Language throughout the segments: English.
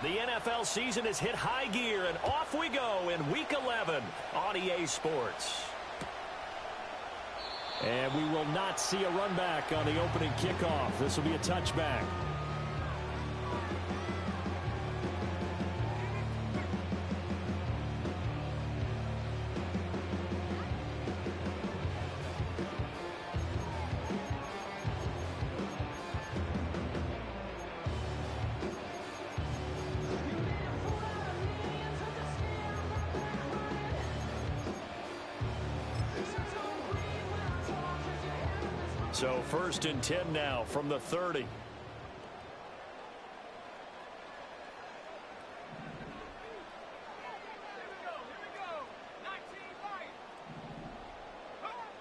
The NFL season has hit high gear, and off we go in Week 11 on EA Sports. And we will not see a run back on the opening kickoff. This will be a touchback. So 1st and 10 now from the 30.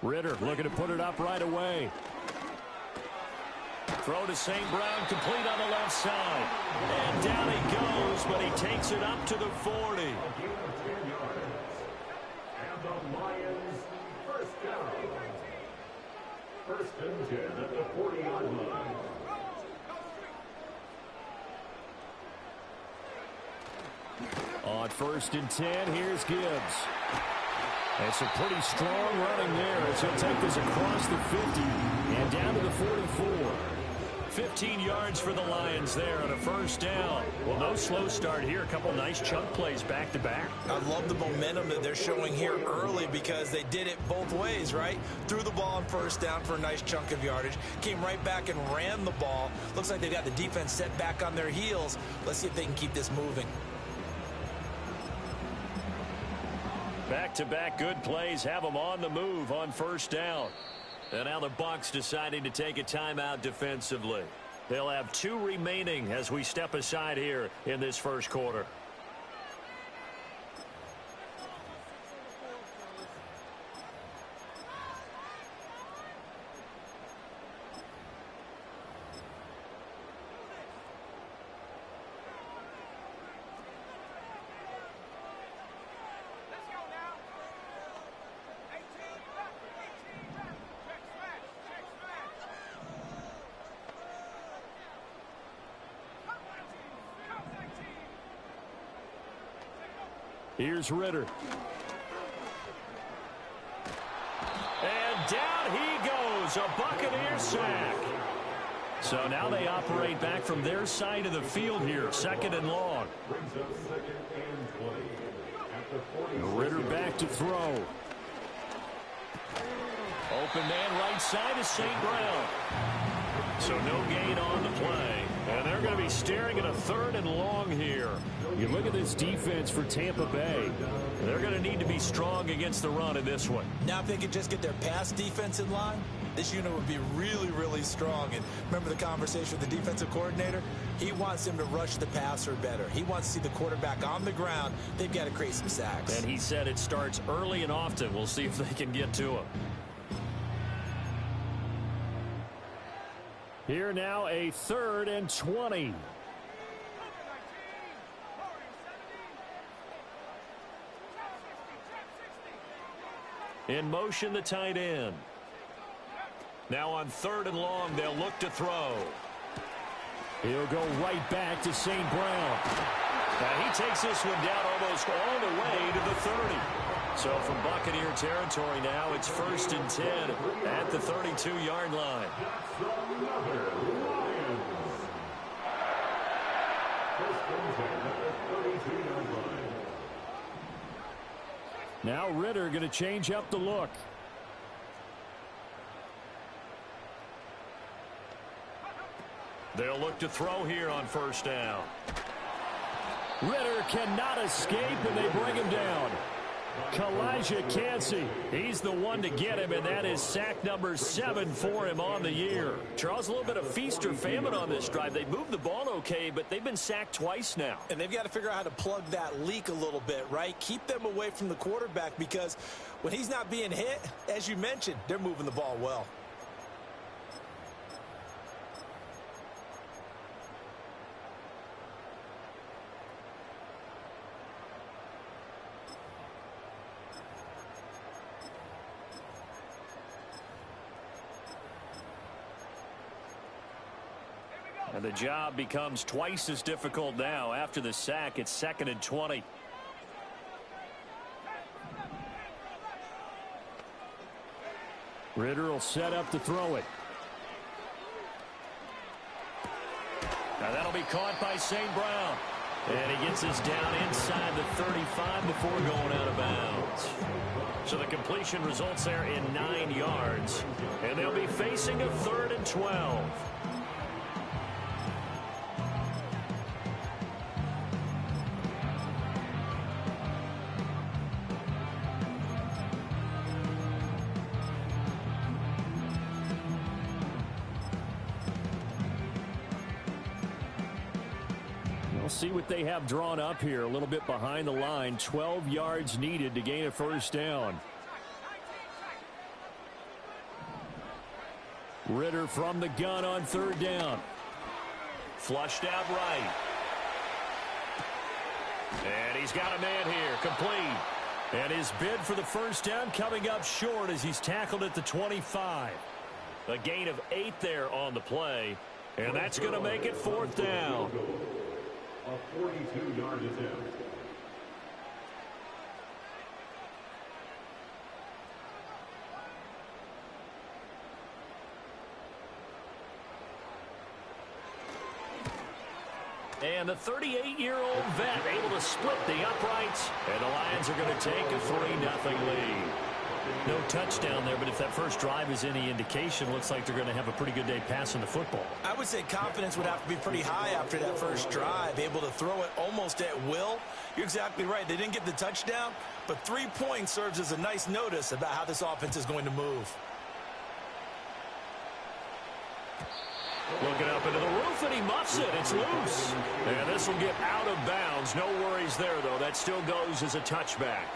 Ritter looking to put it up right away. Throw to St. Brown, complete on the left side. And down he goes, but he takes it up to the 40. And the Lions first down. 1st and 10 at the 40-yard line. On 1st and 10, here's Gibbs. And some pretty strong running there as he'll take this across the 50 and down to the 44. 15 yards for the Lions there on a 1st down. Well, no slow start here. A couple nice chunk plays back-to-back. I love the momentum that they're showing here early because they did it both ways, right? Threw the ball on 1st down for a nice chunk of yardage. Came right back and ran the ball. Looks like they got the defense set back on their heels. Let's see if they can keep this moving. Back-to-back good plays have them on the move on 1st down. And now the Bucs deciding to take a timeout defensively. They'll have 2 remaining as we step aside here in this 1st quarter. Here's Ritter. And down he goes. A Buccaneer sack. So now they operate back from their side of the field here. 2nd and long. Ritter back to throw. Open man right side is St. Brown. So no gain on the play. And they're going to be staring at a 3rd and long here. You look at this defense for Tampa Bay. They're going to need to be strong against the run in this one. Now if they could just get their pass defense in line, this unit would be really, really strong. And remember the conversation with the defensive coordinator? He wants him to rush the passer better. He wants to see the quarterback on the ground. They've got to create some sacks. And he said it starts early and often. We'll see if they can get to him. Here now a 3rd and 20. In motion, the tight end. Now on 3rd and long, they'll look to throw. He'll go right back to St. Brown. He takes this one down almost all the way to the 30. So from Buccaneer territory now, it's 1st and 10 at the 32-yard line. Now Ritter going to change up the look. They'll look to throw here on 1st down. Ritter cannot escape, and they bring him down. Kalijah Kancey, he's the one to get him, and that is sack number 7 for him on the year. Charles, a little bit of feast or famine on this drive. They moved the ball okay, but they've been sacked twice now. And they've got to figure out how to plug that leak a little bit, right? Keep them away from the quarterback because when he's not being hit, as you mentioned, they're moving the ball well. And the job becomes twice as difficult now. After the sack, it's 2nd and 20. Ritter will set up to throw it. Now that'll be caught by St. Brown. And he gets us down inside the 35 before going out of bounds. So the completion results there in 9 yards. And they'll be facing a 3rd and 12. We'll see what they have drawn up here. A little bit behind the line. 12 yards needed to gain a first down. Ritter from the gun on 3rd down. Flushed out right. And he's got a man here. Complete. And his bid for the first down coming up short as he's tackled at the 25. A gain of 8 there on the play. And that's going to make it 4th down. A 42-yard attempt. And the 38-year-old vet able to split the uprights. And the Lions are going to take a 3-0 lead. No touchdown there, but if that first drive is any indication, looks like they're going to have a pretty good day passing the football. I would say confidence would have to be pretty high after that first drive, able to throw it almost at will. You're exactly right. They didn't get the touchdown, but 3 points serves as a nice notice about how this offense is going to move. Looking up into the roof, and he muffs it. It's loose. And this will get out of bounds. No worries there, though. That still goes as a touchback.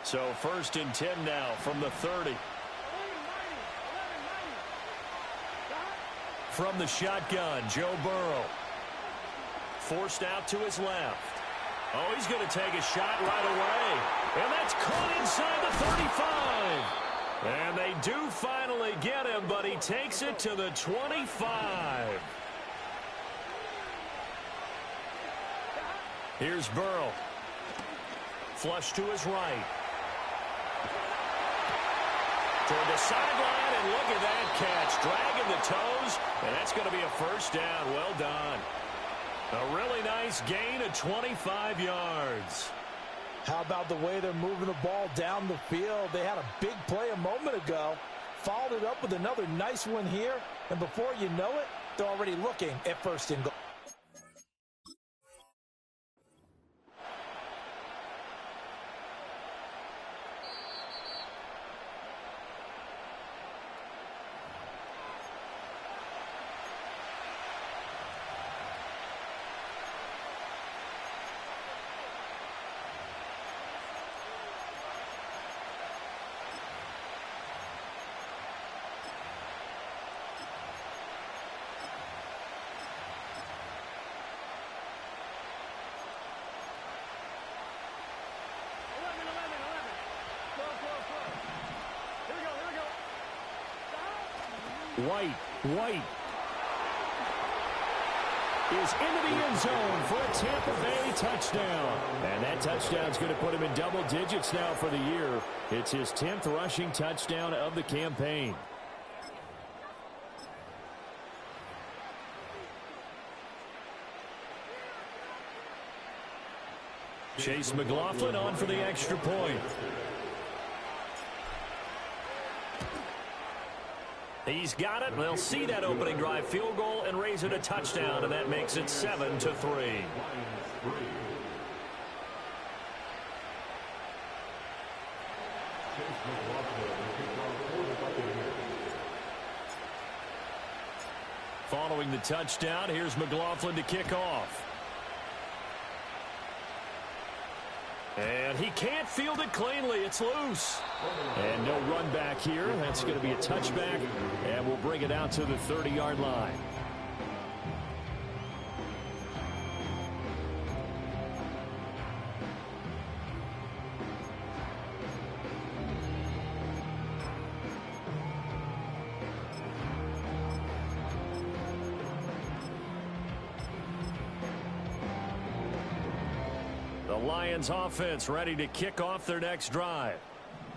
So 1st and 10 now from the 30. From the shotgun, Joe Burrow. Forced out to his left. Oh, he's going to take a shot right away. And that's caught inside the 35. And they do finally get him, but he takes it to the 25. Here's Burrow. Flush to his right. Toward the sideline, and look at that catch. Dragging the toes, and that's going to be a first down. Well done. A really nice gain of 25 yards. How about the way they're moving the ball down the field? They had a big play a moment ago. Followed it up with another nice one here. And before you know it, they're already looking at 1st and goal. White is into the end zone for a Tampa Bay touchdown. And that touchdown is going to put him in double digits now for the year. It's his 10th rushing touchdown of the campaign. Chase McLaughlin on for the extra point. He's got it. They'll see that opening drive field goal and raise it a touchdown, and that makes it 7-3. Following the touchdown, here's McLaughlin to kick off. And he can't field it cleanly. It's loose. And no run back here. That's going to be a touchback. And we'll bring it out to the 30-yard line. Lions offense ready to kick off their next drive.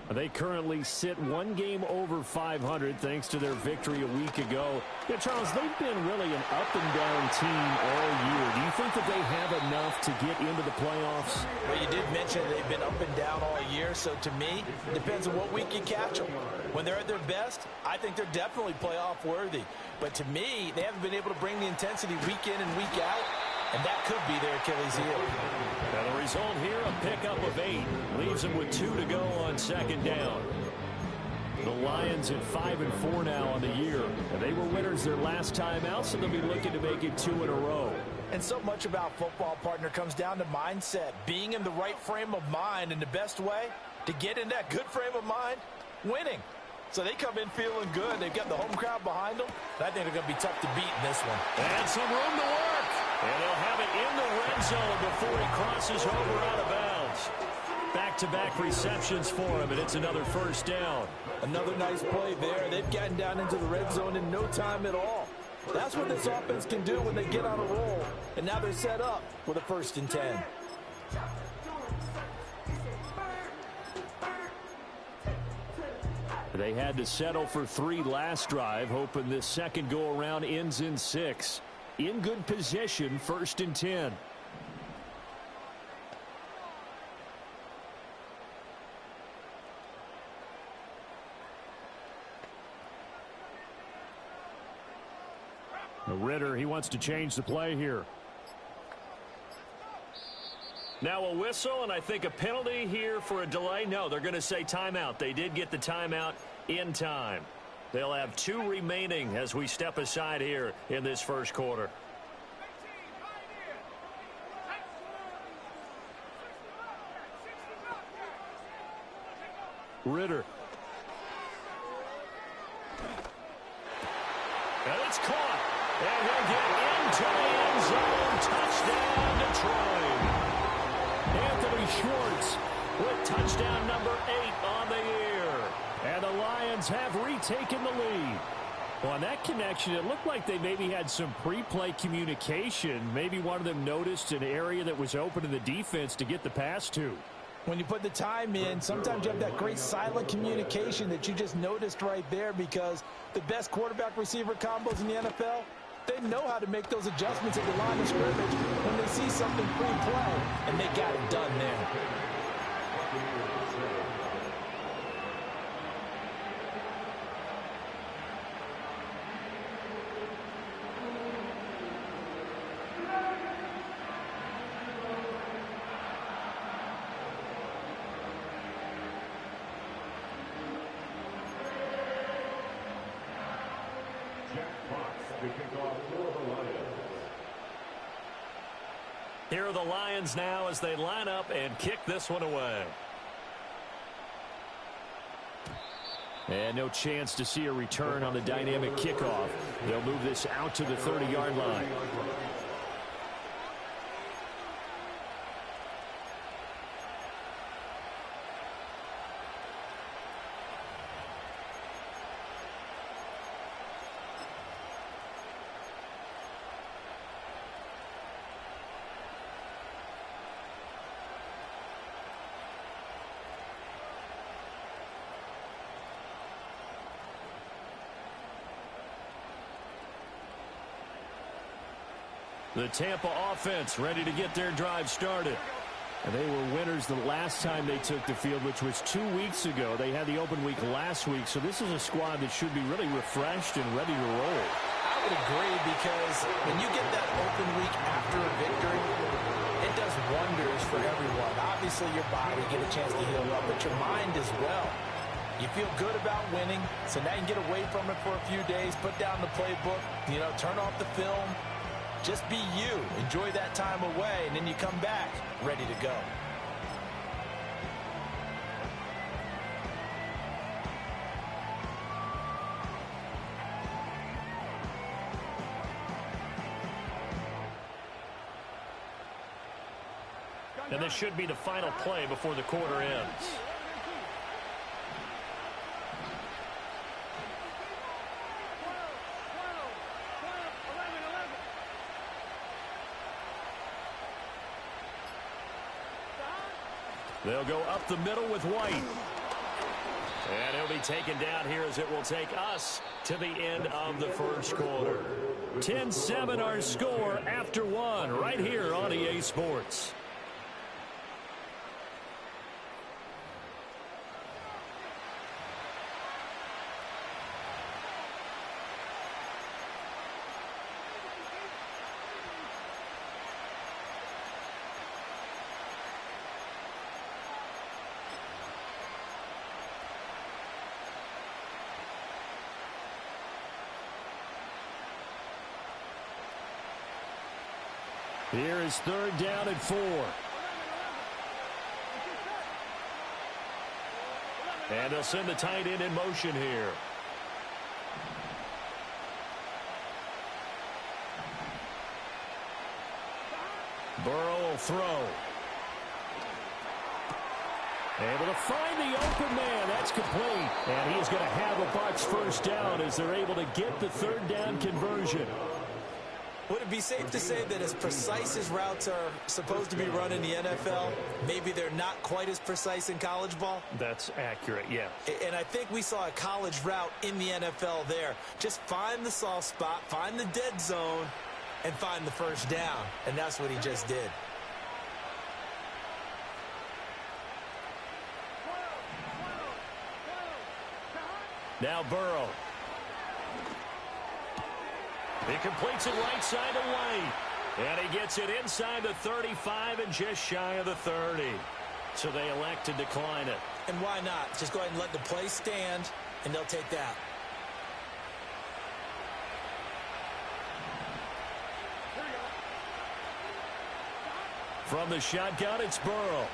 They currently sit one game over 500 thanks to their victory a week ago. Yeah, Charles, they've been really an up-and-down team all year. Do you think that they have enough to get into the playoffs? Well, you did mention they've been up and down all year, so to me, it depends on what week you catch them. When they're at their best, I think they're definitely playoff worthy. But to me, they haven't been able to bring the intensity week in and week out, and that could be their Achilles heel. Now the result here, a pickup of 8. Leaves them with 2 to go on second down. The Lions at 5-4 now on the year. And they were winners their last time out, so they'll be looking to make it 2 in a row. And so much about football, partner, comes down to mindset. Being in the right frame of mind, and the best way to get in that good frame of mind, winning. So they come in feeling good. They've got the home crowd behind them. And I think they're going to be tough to beat in this one. And some room to work. And they'll have it in the red zone before he crosses over out of bounds. Back-to-back receptions for him, and it's another first down. Another nice play there. They've gotten down into the red zone in no time at all. That's what this offense can do when they get on a roll. And now they're set up with a 1st and 10. They had to settle for 3 last drive, hoping this second go-around ends in 6. In good position, 1st and 10. Ritter, he wants to change the play here. Now a whistle, and I think a penalty here for a delay. No, they're going to say timeout. They did get the timeout in time. They'll have 2 remaining as we step aside here in this first quarter. Ritter. And it's caught. And he'll get into the end zone. Touchdown, Detroit. Anthony Schwartz With touchdown number 8 on the year. And the Lions have retaken the lead. Well, on that connection, it looked like they maybe had some pre-play communication. Maybe one of them noticed an area that was open in the defense to get the pass to. When you put the time in, sometimes you have that great silent communication that you just noticed right there, because the best quarterback-receiver combos in the NFL, they know how to make those adjustments at the line of scrimmage when they see something pre-play, and they got it done there. Here are the Lions now as they line up and kick this one away. And no chance to see a return on the dynamic kickoff. They'll move this out to the 30-yard line. The Tampa offense ready to get their drive started. And they were winners the last time they took the field, which was 2 weeks ago. They had the open week last week, so this is a squad that should be really refreshed and ready to roll. I would agree, because when you get that open week after a victory, it does wonders for everyone. Obviously, your body, get a chance to heal up, but your mind as well. You feel good about winning, so now you can get away from it for a few days, put down the playbook, turn off the film. Just be you. Enjoy that time away, and then you come back ready to go. And this should be the final play before the quarter ends. They'll go up the middle with White. And he'll be taken down here as it will take us to the end of the first quarter. 10-7 our score after one right here on EA Sports. Here is third down and 4. And they'll send the tight end in motion here. Burrow will throw. Able to find the open man. That's complete. And he is going to have a Bucs first down as they're able to get the third down conversion. Would it be safe to say that as precise as routes are supposed to be run in the NFL, maybe they're not quite as precise in college ball? That's accurate, yeah. And I think we saw a college route in the NFL there. Just find the soft spot, find the dead zone, and find the first down. And that's what he just did. Now Burrow. He completes it right side of White. And he gets it inside the 35 and just shy of the 30. So they elect to decline it. And why not? Just go ahead and let the play stand, and they'll take that. From the shotgun, it's Burrow.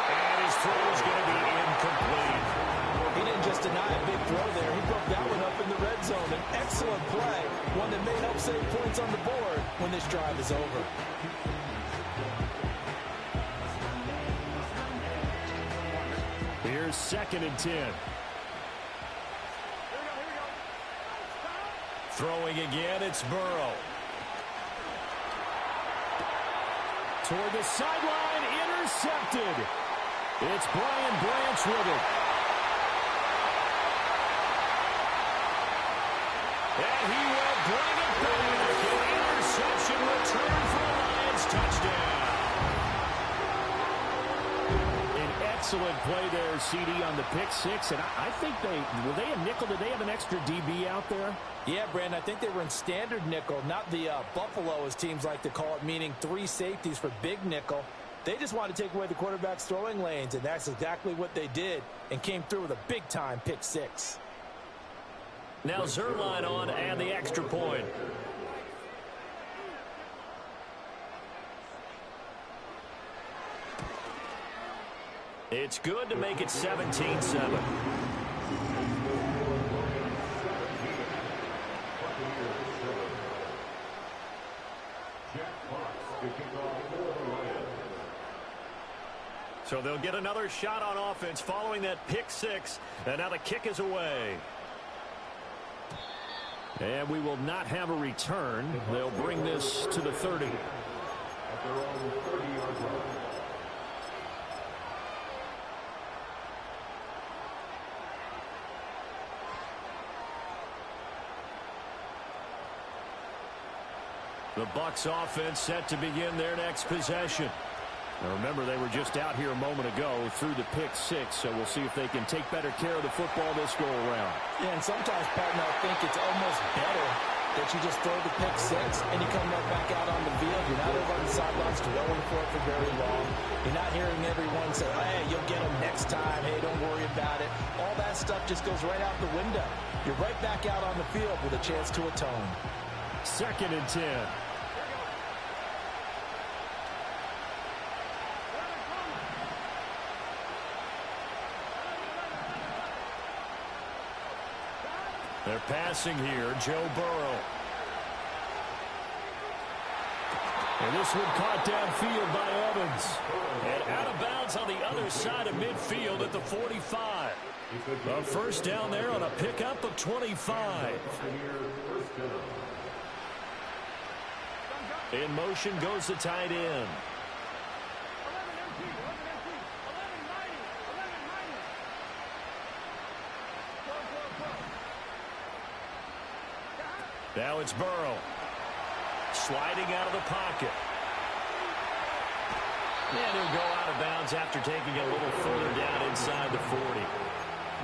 And his throw is going to be incomplete. He didn't just deny a big throw there. He broke that one up in the red zone. An excellent play, one that may help save points on the board when this drive is over. Here's 2nd and 10. Throwing again, it's Burrow. Toward the sideline, intercepted. It's Brian Branch with it. And he will bring it back. An interception return for a Lions touchdown. An excellent play there, CD, on the pick six. And I think were they a nickel? Did they have an extra DB out there? Yeah, Brandon, I think they were in standard nickel, not the Buffalo, as teams like to call it, meaning 3 safeties for big nickel. They just wanted to take away the quarterback's throwing lanes, and that's exactly what they did and came through with a big-time pick six. Now Zerline on and the extra point. It's good to make it 17-7. So they'll get another shot on offense following that pick six, and now the kick is away. And we will not have a return. They'll bring this to the 30. The Bucs offense set to begin their next possession. Now remember, they were just out here a moment ago through the pick six, so we'll see if they can take better care of the football this go around. Yeah, and sometimes, partner, I think it's almost better that you just throw the pick six and you come right back out on the field. You're not over on the sidelines dwelling for it for very long. You're not hearing everyone say, hey, you'll get them next time. Hey, don't worry about it. All that stuff just goes right out the window. You're right back out on the field with a chance to atone. 2nd and 10. They're passing here, Joe Burrow. And this one caught downfield by Evans. And out of bounds on the other side of midfield at the 45. A first down there on a pickup of 25. In motion goes the tight end. Now it's Burrow. Sliding out of the pocket. And he'll go out of bounds after taking a little further down inside the 40.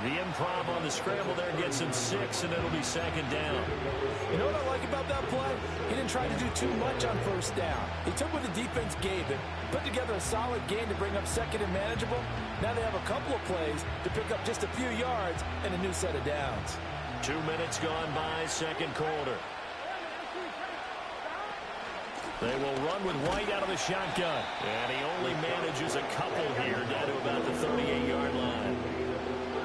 The improv on the scramble there gets him 6, and it'll be second down. You know what I like about that play? He didn't try to do too much on first down. He took what the defense gave him, put together a solid gain to bring up second and manageable. Now they have a couple of plays to pick up just a few yards and a new set of downs. 2 minutes gone by, second quarter. They will run with White out of the shotgun. And he only manages a couple here down to about the 38-yard line.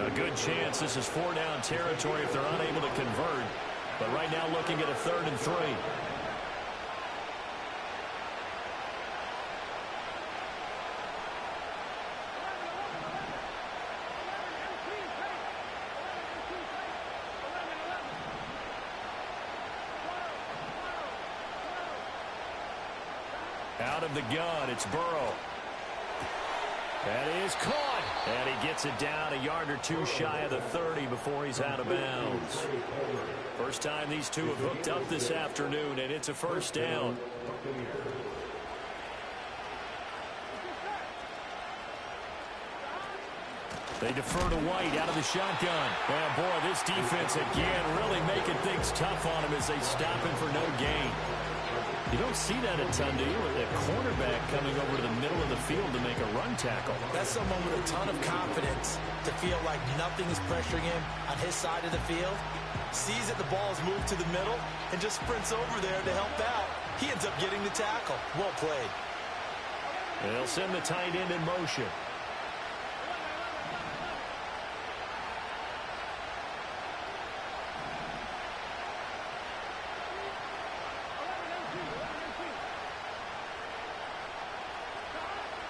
A good chance this is 4-down territory if they're unable to convert. But right now looking at a 3rd and 3. Out of the gun, it's Burrow. That is caught. And he gets it down a yard or two shy of the 30 before he's out of bounds. First time these two have hooked up this afternoon, and it's a first down. They defer to White out of the shotgun. And boy, this defense again really making things tough on him as they stop him for no gain. You don't see that a ton, do you? A cornerback coming over to the middle of the field to make a run tackle. That's someone with a ton of confidence to feel like nothing is pressuring him on his side of the field. Sees that the ball is moved to the middle and just sprints over there to help out. He ends up getting the tackle. Well played. And they'll send the tight end in motion.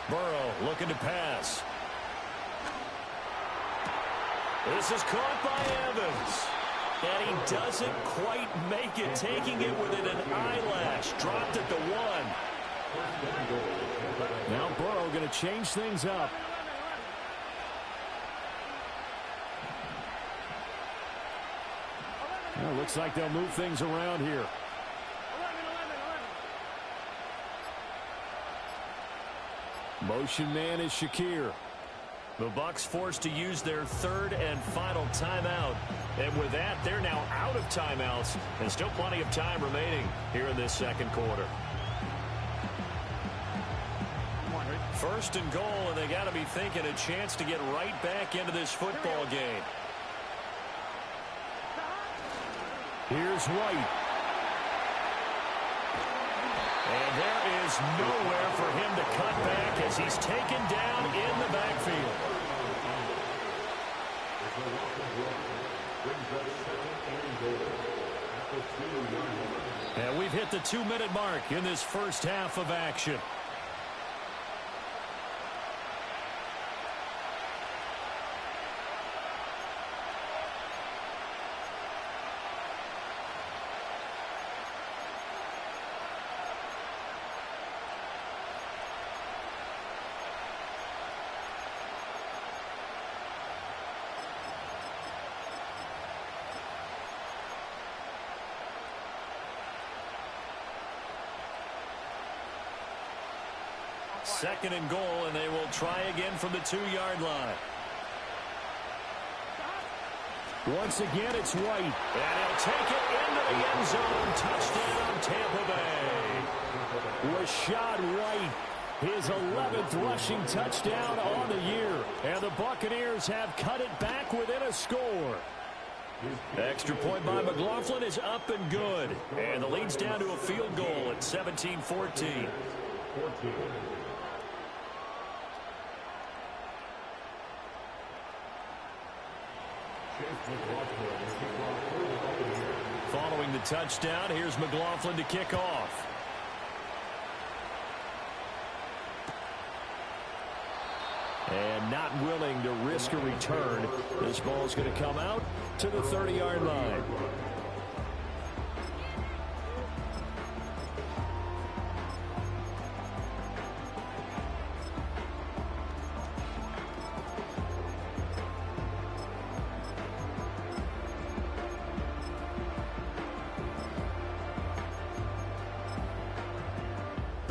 Burrow looking to pass. This is caught by Evans. And he doesn't quite make it, taking it within an eyelash. Dropped at the 1. Now Burrow going to change things up. Well, looks like they'll move things around here. Motion man is Shakir. The Bucs forced to use their 3rd and final timeout. And with that, they're now out of timeouts. And still plenty of time remaining here in this second quarter. 1st and goal, and they got to be thinking a chance to get right back into this football game. Here's White. And there is nowhere for him to cut back as he's taken down in the backfield. And we've hit the 2-minute mark in this first half of action. Second and goal, and they will try again from the 2-yard line. Once again, it's White. And he'll take it into the end zone. Touchdown, Tampa Bay. Rashad White, his 11th rushing touchdown on the year. And the Buccaneers have cut it back within a score. Extra point by McLaughlin is up and good. And the lead's down to a field goal at 17-14. Following the touchdown, here's McLaughlin to kick off. And not willing to risk a return. This ball's going to come out to the 30-yard line.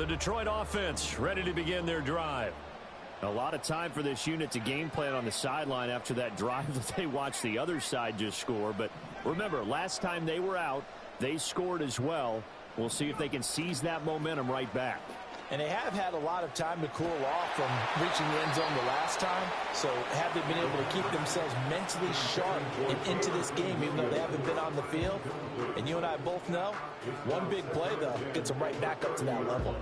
The Detroit offense ready to begin their drive. A lot of time for this unit to game plan on the sideline after that drive that they watched the other side just score. But remember, last time they were out, they scored as well. We'll see if they can seize that momentum right back. And they have had a lot of time to cool off from reaching the end zone the last time. So have they been able to keep themselves mentally sharp and into this game, even though they haven't been on the field? And you and I both know, one big play, though, gets them right back up to that level.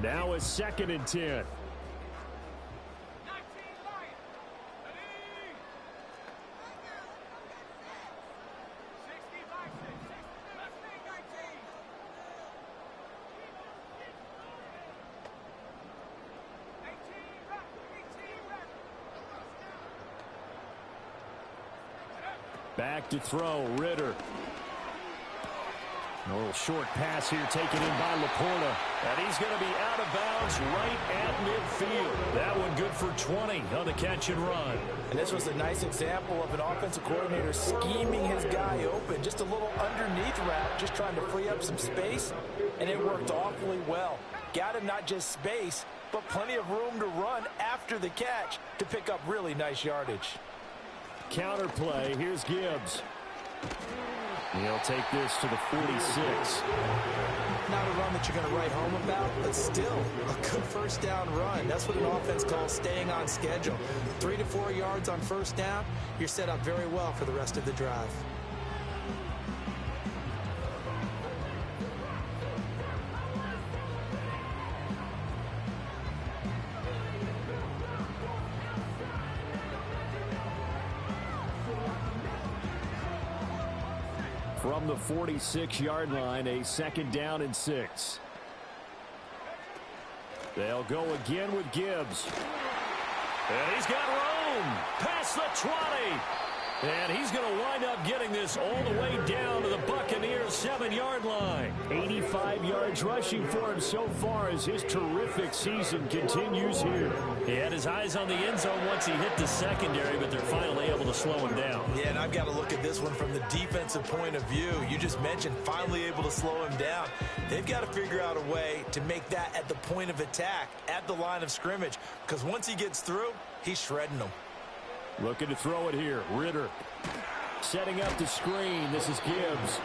Now it's 2nd and 10. Back to throw, Ritter. A little short pass here taken in by Laporta. And he's going to be out of bounds right at midfield. That one good for 20 on the catch and run. And this was a nice example of an offensive coordinator scheming his guy open. Just a little underneath route, just trying to free up some space. And it worked awfully well. Got him not just space, but plenty of room to run after the catch to pick up really nice yardage. Counter play. Here's Gibbs. He'll take this to the 46. Not a run that you're going to write home about, but still a good first down run. That's what an offense calls staying on schedule. 3 to 4 yards on first down, you're set up very well for the rest of the drive. From the 46-yard line, a 2nd down and 6. They'll go again with Gibbs. And he's got room past the 20. And he's going to wind up getting this all the way down to the Buccaneers' 7-yard line. 85 yards rushing for him so far as his terrific season continues here. He had his eyes on the end zone once he hit the secondary, but they're finally able to slow him down. Yeah, and I've got to look at this one from the defensive point of view. You just mentioned finally able to slow him down. They've got to figure out a way to make that at the point of attack, at the line of scrimmage, because once he gets through, he's shredding them. Looking to throw it here. Ritter setting up the screen. This is Gibbs.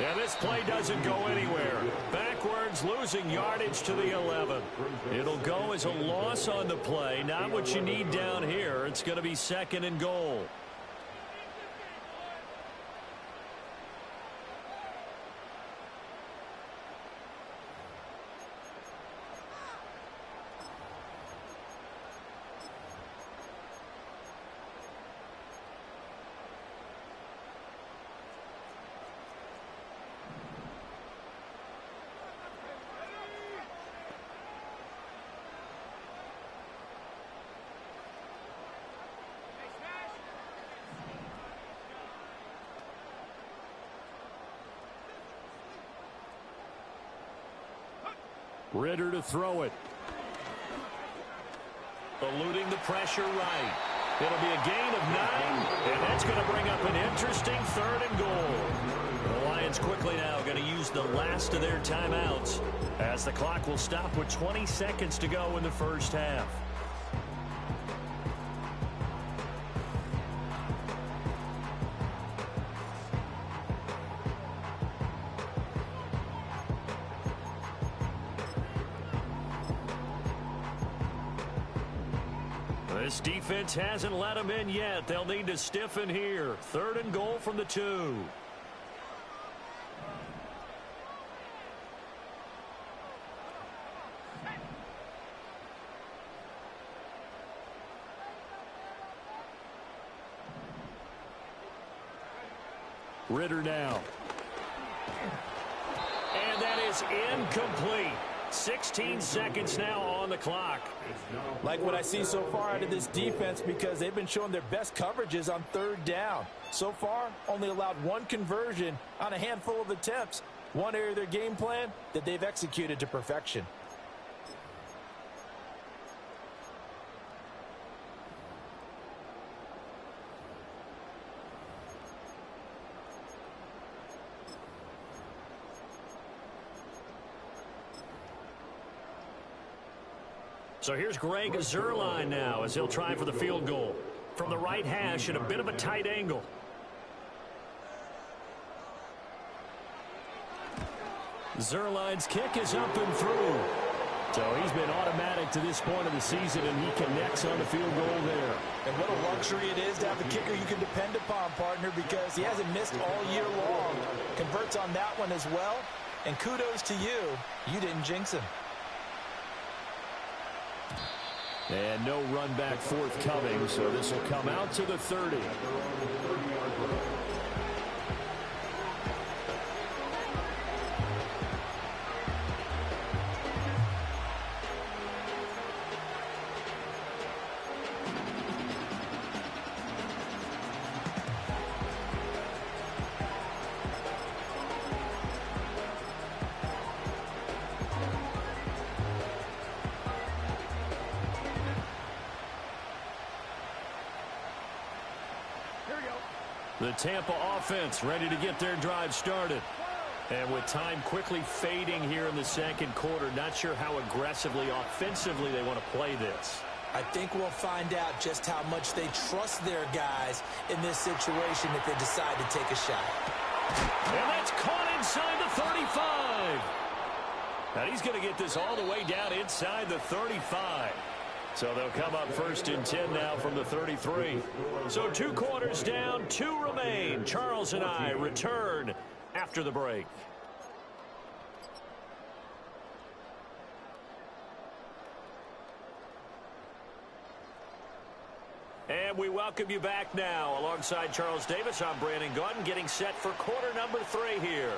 And this play doesn't go anywhere. Backwards, losing yardage to the 11. It'll go as a loss on the play. Not what you need down here. It's going to be 2nd and goal. Ritter to throw it. Eluding the pressure right. It'll be a gain of 9, and that's going to bring up an interesting 3rd and goal. The Lions quickly now going to use the last of their timeouts as the clock will stop with 20 seconds to go in the first half. This defense hasn't let them in yet. They'll need to stiffen here. 3rd and goal from the 2. Ritter now. And that is incomplete. 16 seconds now on the clock. Like what I see so far out of this defense, because they've been showing their best coverages on 3rd down. So far, only allowed 1 conversion on a handful of attempts. One area of their game plan that they've executed to perfection. So here's Greg Zuerlein now as he'll try for the field goal. From the right hash at a bit of a tight angle. Zuerlein's kick is up and through. So he's been automatic to this point of the season, and he connects on the field goal there. And what a luxury it is to have a kicker you can depend upon, partner, because he hasn't missed all year long. Converts on that one as well. And kudos to you. You didn't jinx him. And no run back forthcoming, so this will come out to the 30. The Tampa offense ready to get their drive started. And with time quickly fading here in the second quarter, not sure how aggressively, offensively they want to play this. I think we'll find out just how much they trust their guys in this situation if they decide to take a shot. And that's caught inside the 35. Now he's going to get this all the way down inside the 35. So they'll come up first and 10 now from the 33. So 2 quarters down, 2 remain. Charles and I return after the break. And we welcome you back now. Alongside Charles Davis, I'm Brandon Gaudin, getting set for quarter number 3 here.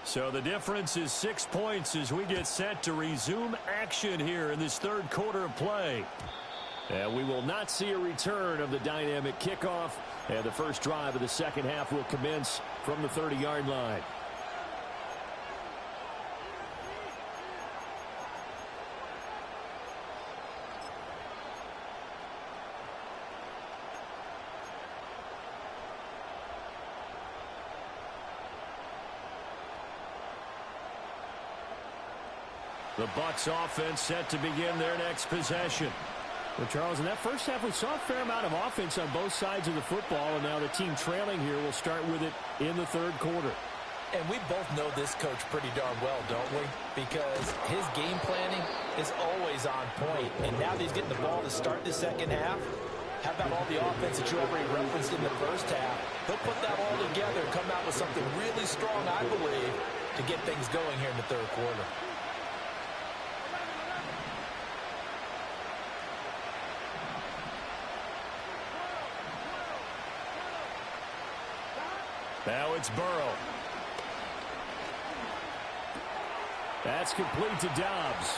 So the difference is 6 points as we get set to resume action here in this third quarter of play. And we will not see a return of the dynamic kickoff. And the first drive of the second half will commence from the 30-yard line. The Bucs offense set to begin their next possession. Well, Charles, in that first half, we saw a fair amount of offense on both sides of the football, and now the team trailing here will start with it in the third quarter. And we both know this coach pretty darn well, don't we? Because his game planning is always on point. And now that he's getting the ball to start the second half, how about all the offense that you already referenced in the first half? He'll put that all together and come out with something really strong, I believe, to get things going here in the third quarter. Now it's Burrow. That's complete to Dobbs.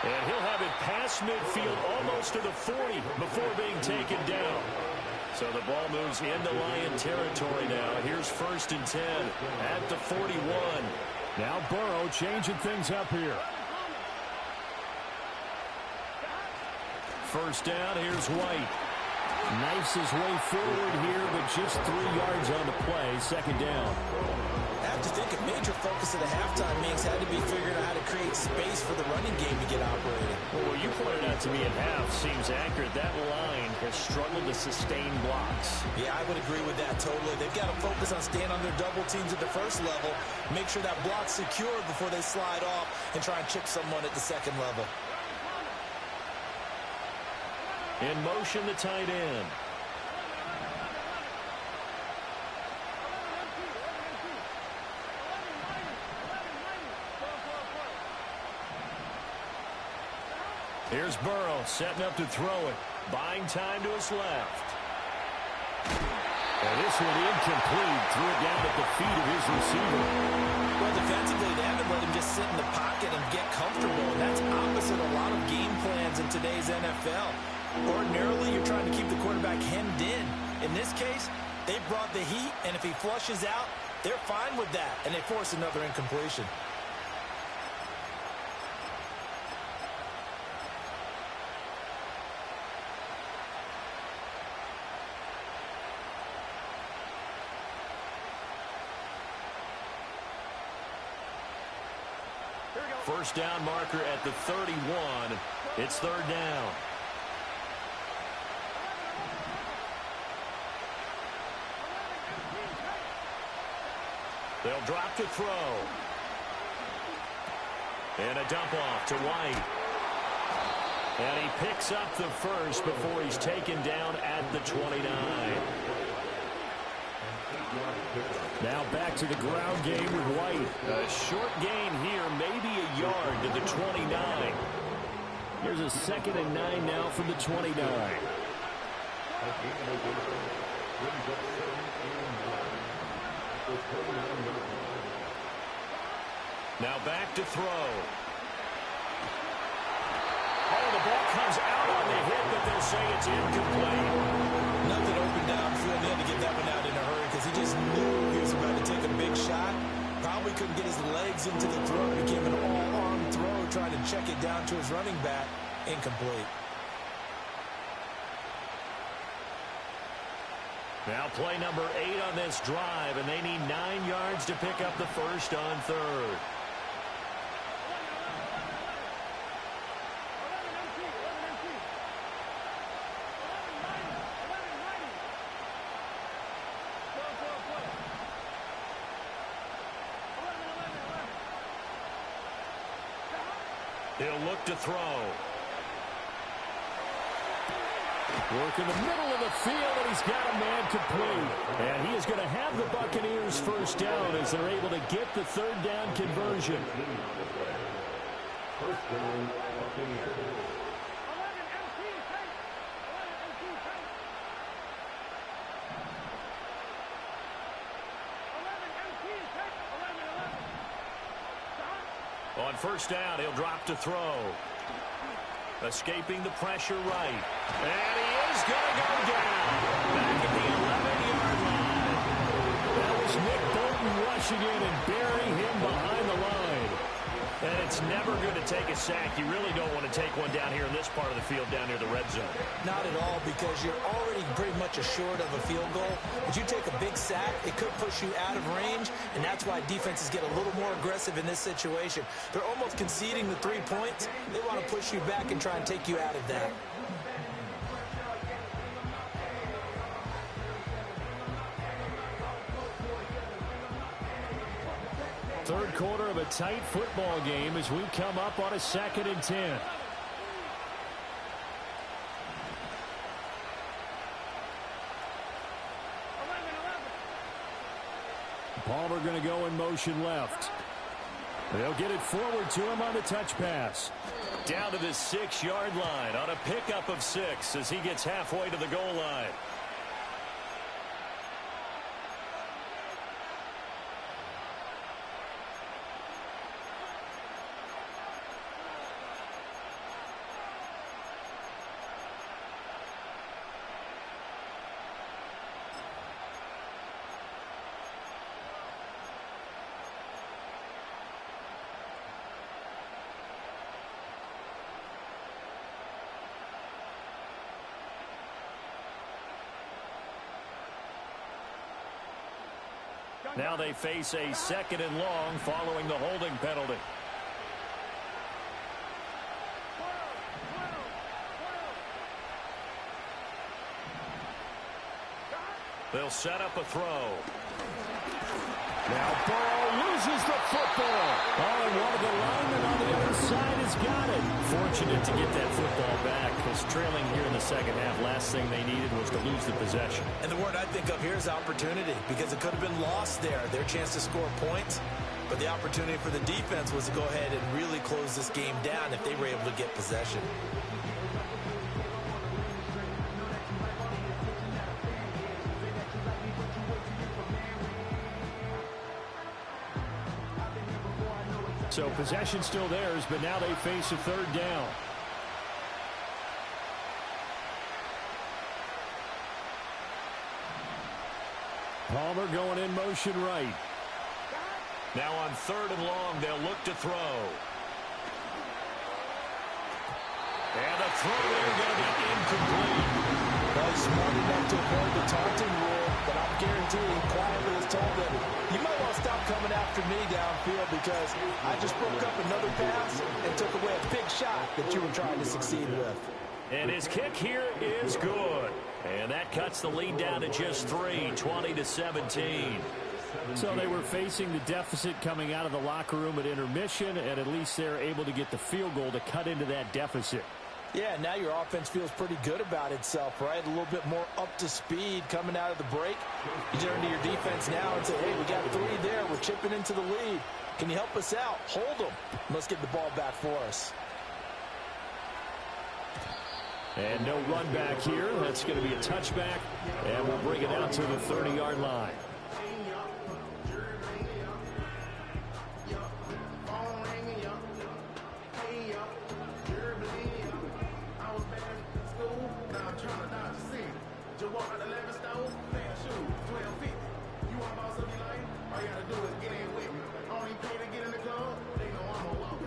And he'll have it past midfield almost to the 40 before being taken down. So the ball moves into Lion territory now. Here's first and 10 at the 41. Now Burrow changing things up here. First down, here's White. Knifes his way forward here, but just 3 yards on the play. Second down. I have to think a major focus of the halftime mix had to be figuring out how to create space for the running game to get operating. Well, what you pointed out to me at half seems accurate. That line has struggled to sustain blocks. Yeah, I would agree with that totally. They've got to focus on staying on their double teams at the first level, make sure that block's secure before they slide off and try and chip someone at the second level. In motion, the tight end. Here's Burrow setting up to throw it. Buying time to his left. And this one incomplete. Threw it down at the feet of his receiver. Well, defensively, they haven't let him just sit in the pocket and get comfortable. And that's opposite a lot of game plans in today's NFL. Ordinarily, you're trying to keep the quarterback hemmed in. In this case, They brought the heat, and if he flushes out, they're fine with that, and they force another incompletion. First down marker at the 31. It's third down. They'll drop to throw. And a dump off to White. And he picks up the first before he's taken down at the 29. Now back to the ground game with White. A short gain here, maybe a yard to the 29. Here's a 2nd and 9 now from the 29. Now back to throw. Oh, the ball comes out on the hit, but they'll say it's incomplete. Nothing open downfield. He had to get that one out in a hurry because he just knew he was about to take a big shot. Probably couldn't get his legs into the throw. It became an all-arm throw, trying to check it down to his running back. Incomplete. Now play number 8 on this drive, and they need 9 yards to pick up the first on third. He'll look to throw. Work in the middle of the field, and he's got a man complete. And he is going to have the Buccaneers first down as they're able to get the third down conversion. First down, Buccaneers. On first down, he'll drop to throw. Escaping the pressure right. And he is going to go down. Back at the 11-yard line. That was Nick Bolton rushing in and burying him behind the line. And it's never good to take a sack. You really don't want to take one down here in this part of the field down near the red zone. Not at all, because you're already pretty much assured of a field goal. But you take a big sack, it could push you out of range, and that's why defenses get a little more aggressive in this situation. They're almost conceding the 3 points. They want to push you back and try and take you out of that. Third quarter of a tight football game as we come up on a 2nd and 10. Palmer going to go in motion left. They'll get it forward to him on the touch pass. Down to the 6-yard line on a pickup of 6 as he gets halfway to the goal line. Now they face a 2nd and long following the holding penalty. They'll set up a throw. Now Burrow loses the football. Oh, and one of the linemen on the other side has got it. Fortunate to get that football back, because trailing here in the second half, last thing they needed was to lose the possession. And the word I think of here is opportunity, because it could have been lost there, their chance to score points. But the opportunity for the defense was to go ahead and really close this game down if they were able to get possession. So possession still theirs, but now they face a third down. Palmer going in motion right. Now on 3rd and long, they'll look to throw. And the throw there going to be incomplete. Well, he's smart enough to avoid the taunting rule, but I'm guaranteeing quietly has told them, you might want to stop coming after me downfield because I just broke up another pass and took away a big shot that you were trying to succeed with. And his kick here is good. And that cuts the lead down to just 3, 20-17. So they were facing the deficit coming out of the locker room at intermission, and at least they're able to get the field goal to cut into that deficit. Yeah, now your offense feels pretty good about itself, right? A little bit more up to speed coming out of the break. You turn to your defense now and say, hey, we got 3 there. We're chipping into the lead. Can you help us out? Hold them. Let's get the ball back for us. And no run back here. That's going to be a touchback, and we'll bring it out to the 30-yard line.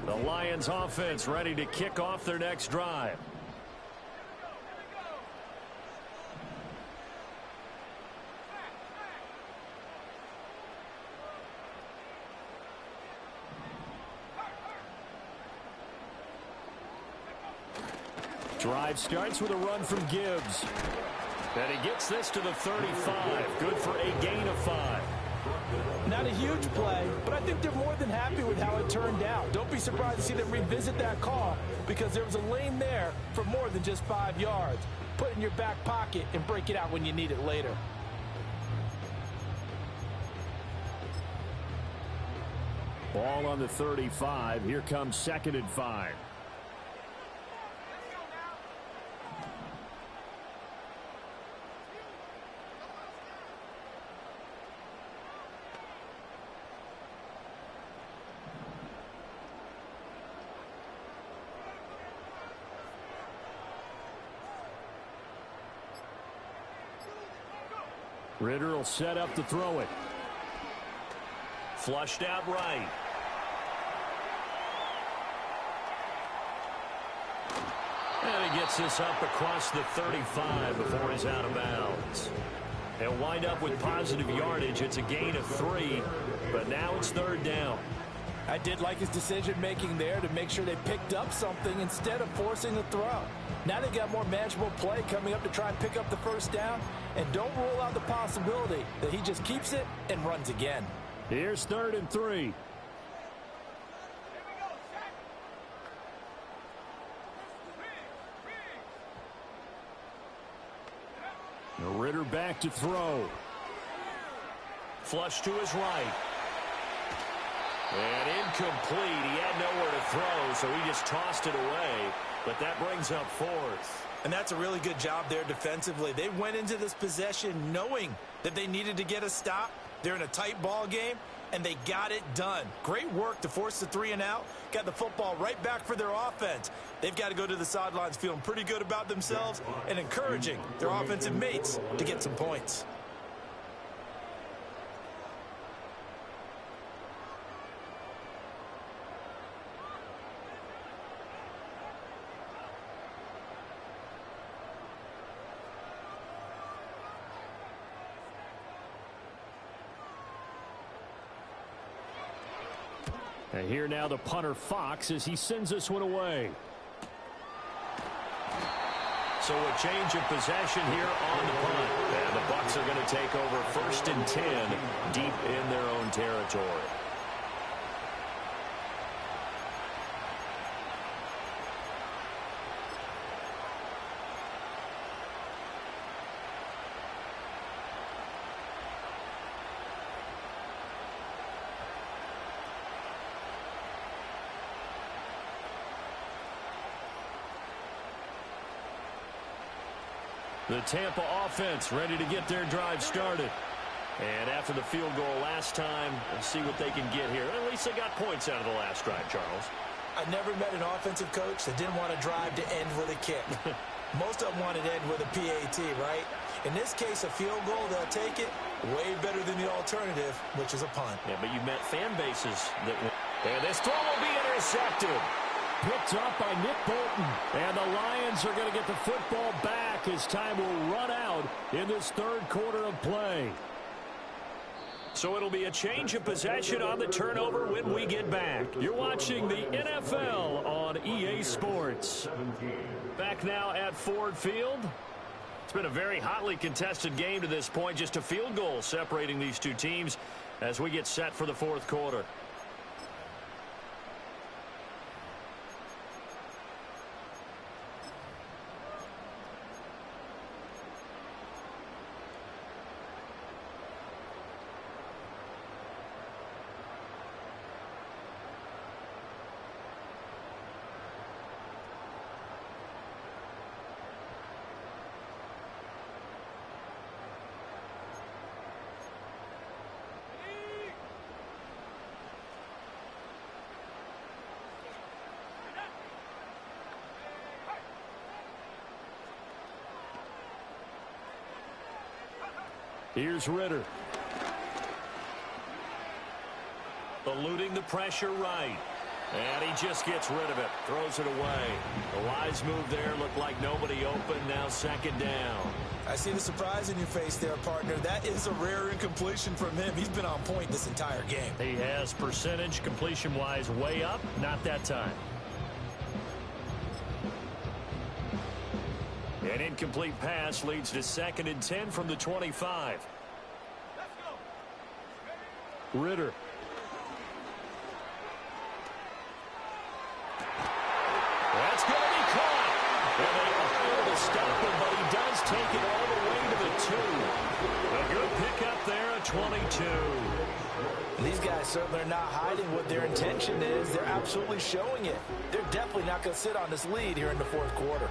The Lions offense ready to kick off their next drive. Drive starts with a run from Gibbs. And he gets this to the 35. Good for a gain of 5. Not a huge play, but I think they're more than happy with how it turned out. Don't be surprised to see them revisit that call because there was a lane there for more than just 5 yards. Put it in your back pocket and break it out when you need it later. Ball on the 35. Here comes 2nd and 5. Ritter will set up to throw it. Flushed out right. And he gets this up across the 35 before he's out of bounds. They'll wind up with positive yardage. It's a gain of 3, but now it's 3rd down. I did like his decision-making there to make sure they picked up something instead of forcing the throw. Now they got more manageable play coming up to try and pick up the 1st down, and don't rule out the possibility that he just keeps it and runs again. Here's 3rd and 3. The Ritter back to throw. Flush to his right. And incomplete. He had nowhere to throw, so he just tossed it away. But that brings up 4th. And that's a really good job there defensively. They went into this possession knowing that they needed to get a stop. They're in a tight ball game, and they got it done. Great work to force the 3 and out. Got the football right back for their offense. They've got to go to the sidelines feeling pretty good about themselves and encouraging their offensive mates to get some points. And here now the punter Fox as he sends this one away. So a change of possession here on the punt. And the Bucs are going to take over 1st and 10 deep in their own territory. The Tampa offense ready to get their drive started. And after the field goal last time, let's see what they can get here. At least they got points out of the last drive, Charles. I never met an offensive coach that didn't want a drive to end with a kick. Most of them wanted to end with a PAT, right? In this case, a field goal, they'll take it. Way better than the alternative, which is a punt. Yeah, but you met fan bases that win. And this throw will be intercepted. Picked up by Nick Bolton. And the Lions are going to get the football back as time will run out in this third quarter of play. So it'll be a change of possession on the turnover when we get back. You're watching the NFL on EA Sports. Back now at Ford Field. It's been a very hotly contested game to this point. Just a field goal separating these two teams as we get set for the fourth quarter. Here's Ritter. Eluding the pressure right. And he just gets rid of it. Throws it away. The wise move there. Looked like nobody open. Now second down. I see the surprise in your face there, partner. That is a rare incompletion from him. He's been on point this entire game. He has percentage completion-wise way up. Not that time. An incomplete pass leads to 2nd and 10 from the 25. Ritter. That's going to be caught. And they are able to stop him, but he does take it all the way to the 2. A good pickup there at 22. These guys certainly are not hiding what their intention is. They're absolutely showing it. They're definitely not going to sit on this lead here in the fourth quarter.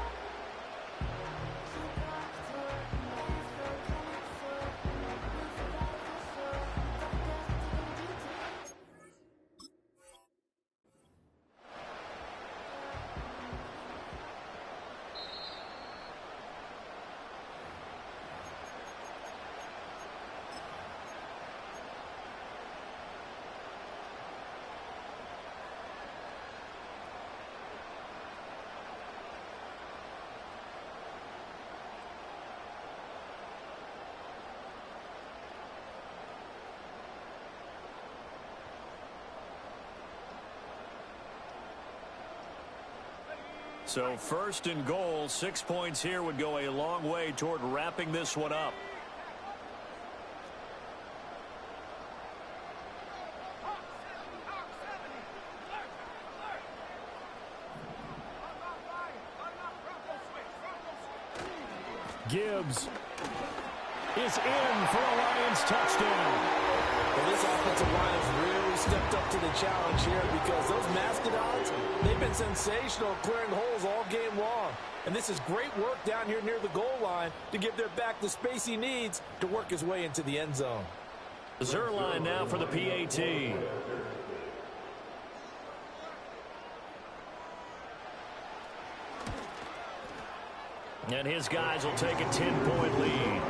So 1st and goal, 6 points here would go a long way toward wrapping this one up. Gibbs is in for a Lions touchdown. Well, this offensive line has really stepped up to the challenge here because those Mastodons, they've been sensational clearing holes all game long. And this is great work down here near the goal line to give their back the space he needs to work his way into the end zone. Zerline now for the PAT. And his guys will take a 10-point lead.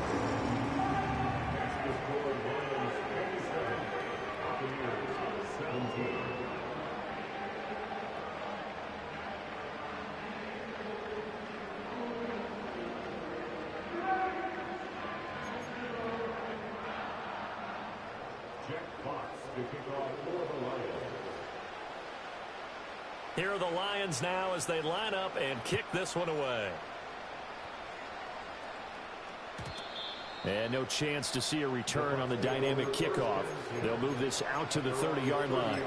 Here are the Lions now as they line up and kick this one away. And no chance to see a return on the dynamic kickoff. They'll move this out to the 30-yard line.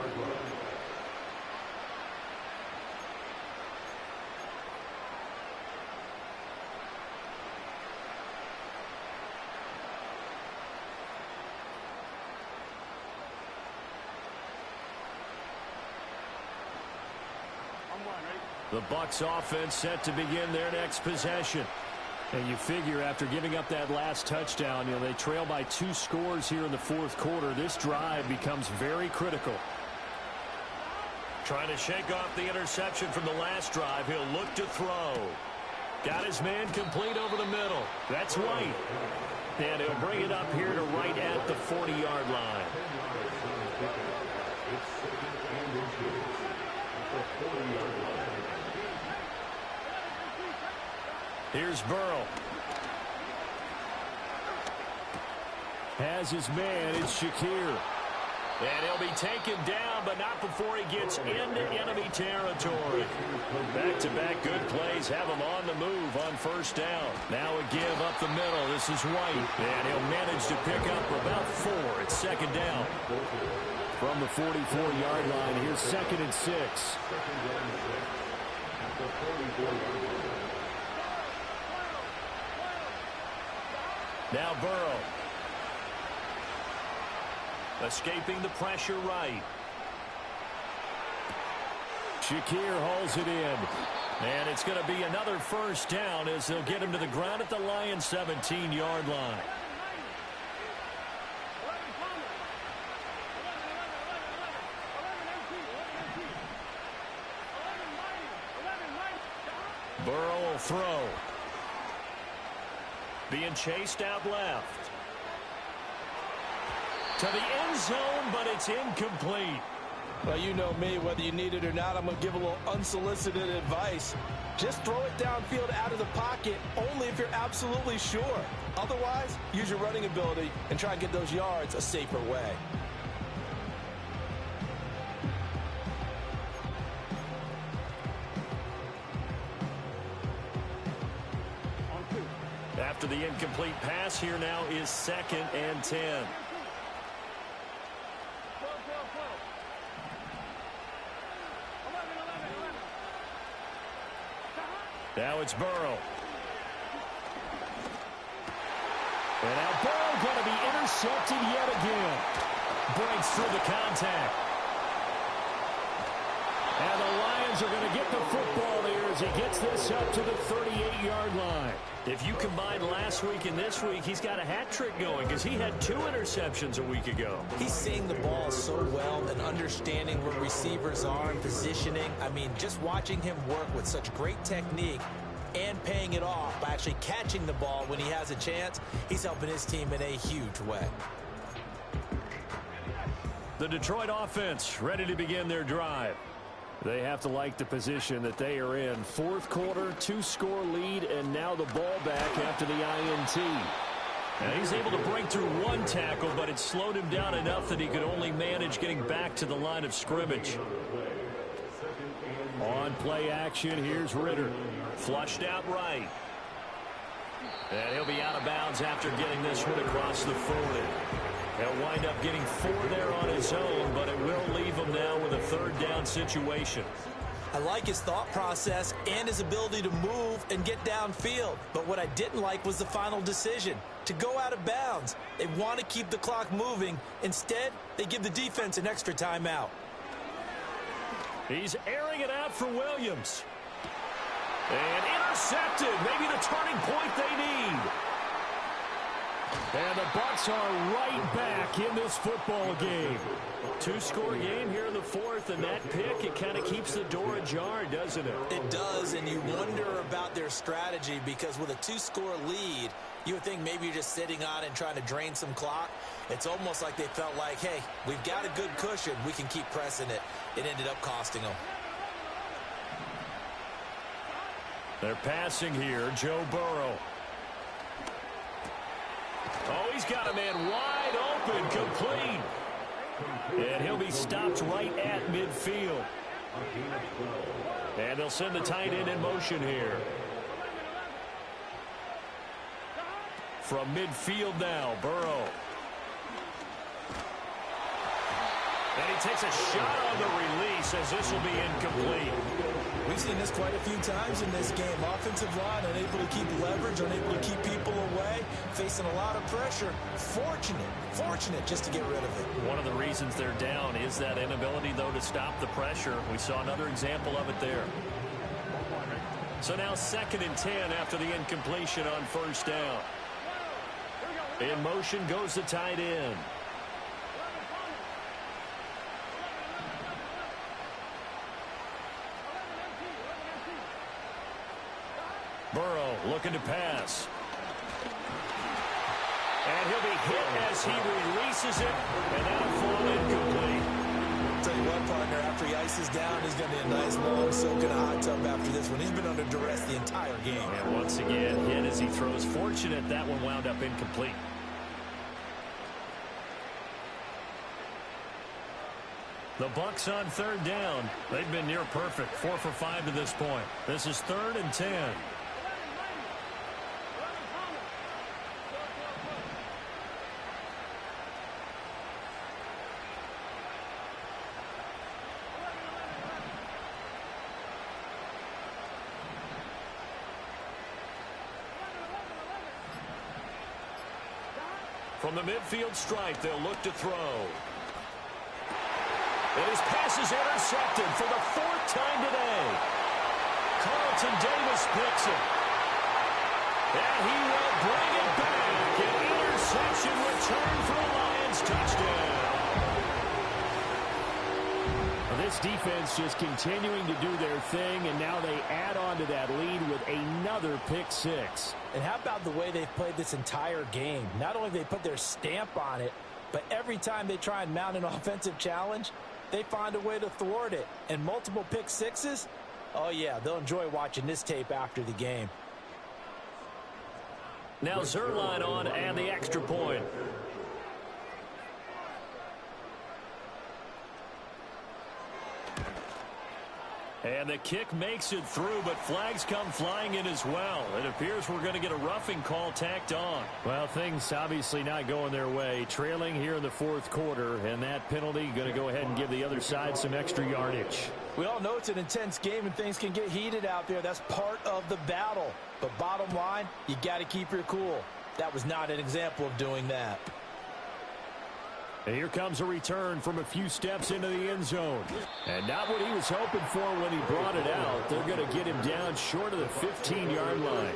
The Bucs offense set to begin their next possession. And you figure after giving up that last touchdown, they trail by 2 scores here in the fourth quarter. This drive becomes very critical. Trying to shake off the interception from the last drive. He'll look to throw. Got his man complete over the middle. That's White. And he'll bring it up here to right at the 40-yard line. Here's Burrow. Has his man. It's Shakir. And he'll be taken down, but not before he gets into enemy territory. Back-to-back good plays have him on the move on first down. Now a give up the middle. This is White. And he'll manage to pick up about 4. It's second down. From the 44-yard line, here's 2nd and 6. Now Burrow. Escaping the pressure right. Shakir hauls it in. And it's going to be another first down as they'll get him to the ground at the Lions' 17-yard line. Burrow will throw. Being chased out left. To the end zone, but it's incomplete. Well, you know me, whether you need it or not, I'm going to give a little unsolicited advice. Just throw it downfield out of the pocket only if you're absolutely sure. Otherwise, use your running ability and try and get those yards a safer way. After the incomplete pass, here now is 2nd and 10. Now it's Burrow. And now Burrow going to be intercepted yet again. Breaks through the contact. And the Lions are going to get the football there as he gets this up to the 38-yard line. If you combine last week and this week, he's got a hat trick going because he had 2 interceptions a week ago. He's seeing the ball so well and understanding where receivers are and positioning. I mean, just watching him work with such great technique and paying it off by actually catching the ball when he has a chance, he's helping his team in a huge way. The Detroit offense ready to begin their drive. They have to like the position that they are in. 4th quarter, 2-score lead, and now the ball back after the INT. And he's able to break through 1 tackle, but it slowed him down enough that he could only manage getting back to the line of scrimmage. On play action, here's Ritter. Flushed out right. And he'll be out of bounds after getting this one across the 40. He'll wind up getting 4 there on his own, but it will leave him now with a 3rd down situation. I like his thought process and his ability to move and get downfield. But what I didn't like was the final decision, to go out of bounds. They want to keep the clock moving. Instead, they give the defense an extra timeout. He's airing it out for Williams. And intercepted. Maybe the turning point they need. And the Bucs are right back in this football game. 2-score game here in the 4th, and that pick, it kind of keeps the door ajar, doesn't it? It does, and you wonder about their strategy because with a 2-score lead, you would think maybe you're just sitting on it and trying to drain some clock. It's almost like they felt like, hey, we've got a good cushion. We can keep pressing it. It ended up costing them. They're passing here, Joe Burrow. Oh, he's got a man wide open, complete. And he'll be stopped right at midfield. And they'll send the tight end in motion here. From midfield now, Burrow. And he takes a shot on the release as this will be incomplete. We've seen this quite a few times in this game. Offensive line unable to keep leverage, unable to keep people away, facing a lot of pressure. Fortunate just to get rid of it. One of the reasons they're down is that inability, though, to stop the pressure. We saw another example of it there. So now 2nd and 10 after the incompletion on 1st down. In motion goes the tight end. Burrow looking to pass. And he'll be hit as he releases it, and that'll fall incomplete. Tell you what, partner, after he ices down, he's going to be a nice long soak in a hot tub after this one. He's been under duress the entire game. And once again, hit as he throws. Fortunate that one wound up incomplete. The Bucs on third down. They've been near perfect, 4 for 5 to this point. This is 3rd and 10. From the midfield stripe, they'll look to throw. And his pass is intercepted for the 4th time today. Carlton Davis picks it. And he will bring it back. An interception return for a Lions touchdown. Well, this defense just continuing to do their thing, and now they add on to that lead with another pick six. And how about the way they've played this entire game? Not only have they put their stamp on it, but every time they try and mount an offensive challenge, they find a way to thwart it. And multiple pick sixes? Oh, yeah, they'll enjoy watching this tape after the game. Now Zerline on and the extra point. And the kick makes it through, but flags come flying in as well. It appears we're going to get a roughing call tacked on. Well, things obviously not going their way. Trailing here in the 4th quarter, and that penalty going to go ahead and give the other side some extra yardage. We all know it's an intense game and things can get heated out there. That's part of the battle. But bottom line, you got to keep your cool. That was not an example of doing that. And here comes a return from a few steps into the end zone. And not what he was hoping for when he brought it out. They're going to get him down short of the 15-yard line.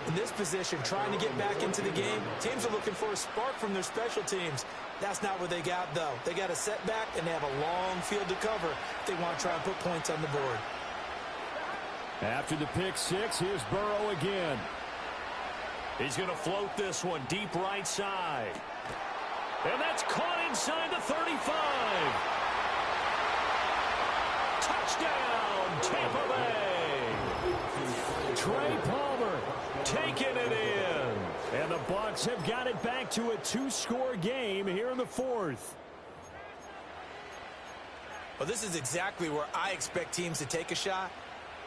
In this position, trying to get back into the game, teams are looking for a spark from their special teams. That's not what they got, though. They got a setback, and they have a long field to cover if they want to try and put points on the board. After the pick six, here's Burrow again. He's going to float this one deep right side. And that's caught inside the 35. Touchdown, Tampa Bay. Trey Palmer taking it in. And the Bucs have got it back to a 2-score game here in the 4th. Well, this is exactly where I expect teams to take a shot.